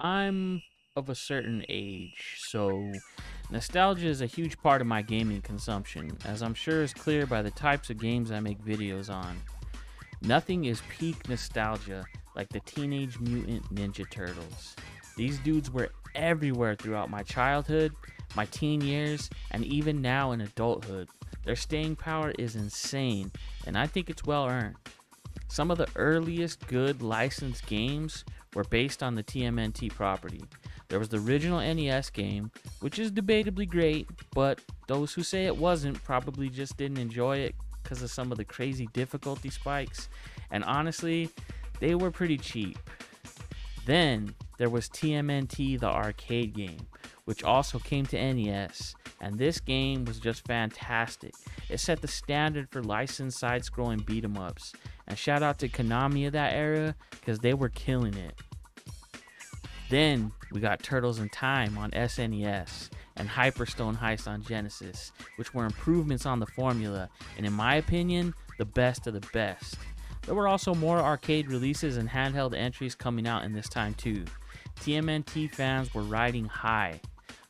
I'm of a certain age, so nostalgia is a huge part of my gaming consumption, as I'm sure is clear by the types of games I make videos on. Nothing is peak nostalgia like the Teenage Mutant Ninja Turtles. These dudes were everywhere throughout my childhood, my teen years, and even now in adulthood. Their staying power is insane, and I think it's well earned. Some of the earliest good licensed games were based on the TMNT property. There was the original NES game, which is debatably great, but those who say it wasn't probably just didn't enjoy it because of some of the crazy difficulty spikes, and honestly, they were pretty cheap. Then there was TMNT, the arcade game, which also came to NES, and this game was just fantastic. It set the standard for licensed side-scrolling beat-em-ups, and shout out to Konami of that era, because they were killing it. Then we got Turtles in Time on SNES, and Hyperstone Heist on Genesis, which were improvements on the formula, and in my opinion, the best of the best. There were also more arcade releases and handheld entries coming out in this time too. TMNT fans were riding high.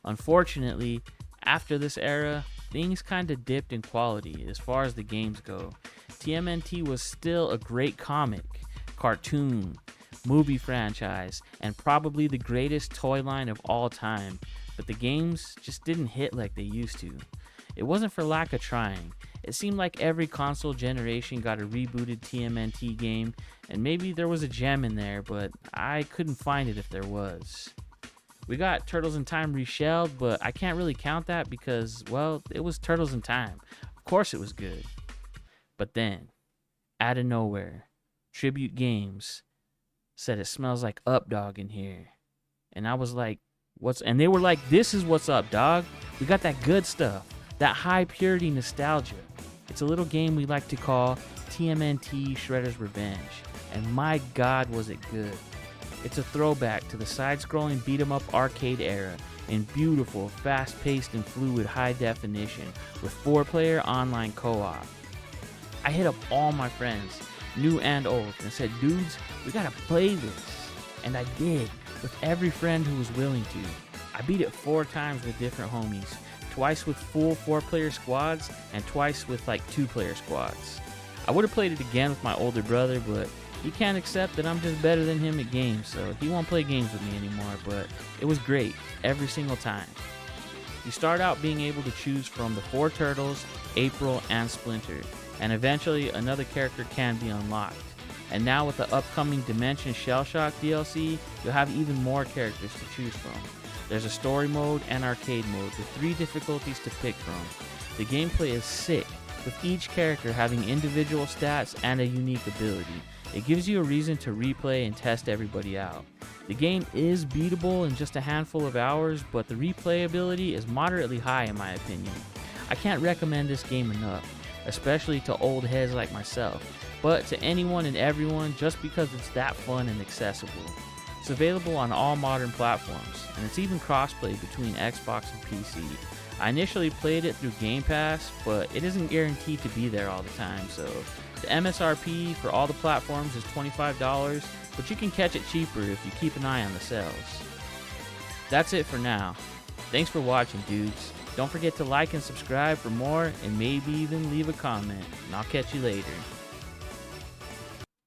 Unfortunately, after this era, things kinda dipped in quality as far as the games go. TMNT was still a great comic, cartoon, movie franchise, and probably the greatest toy line of all time, but the games just didn't hit like they used to. It wasn't for lack of trying. It seemed like every console generation got a rebooted TMNT game, and maybe there was a gem in there, but I couldn't find it if there was. We got Turtles in Time reshelled, but I can't really count that because, well, it was Turtles in Time. Of course it was good. But then, out of nowhere, Tribute Games said it smells like Up Dog in here. And I was like, and they were like, this is what's up, dog. We got that good stuff, that high purity nostalgia. It's a little game we like to call TMNT Shredder's Revenge. And my god, was it good. It's a throwback to the side-scrolling beat-em-up arcade era in beautiful, fast-paced and fluid high definition with 4-player online co-op. I hit up all my friends, new and old, and said, dudes, we gotta play this. And I did, with every friend who was willing to. I beat it 4 times with different homies, twice with full 4-player squads, and twice with like 2-player squads. I would have played it again with my older brother, but he can't accept that I'm just better than him at games, so he won't play games with me anymore, but it was great, every single time. You start out being able to choose from the 4 Turtles, April, and Splinter, and eventually another character can be unlocked. And now with the upcoming Dimension Shell Shock DLC, you'll have even more characters to choose from. There's a story mode and arcade mode with 3 difficulties to pick from. The gameplay is sick, with each character having individual stats and a unique ability. It gives you a reason to replay and test everybody out. The game is beatable in just a handful of hours, but the replayability is moderately high in my opinion. I can't recommend this game enough, especially to old heads like myself, but to anyone and everyone just because it's that fun and accessible. It's available on all modern platforms, and it's even crossplay between Xbox and PC. I initially played it through Game Pass, but it isn't guaranteed to be there all the time, so the MSRP for all the platforms is $25, but you can catch it cheaper if you keep an eye on the sales. That's it for now. Thanks for watching, dudes. Don't forget to like and subscribe for more, and maybe even leave a comment, and I'll catch you later.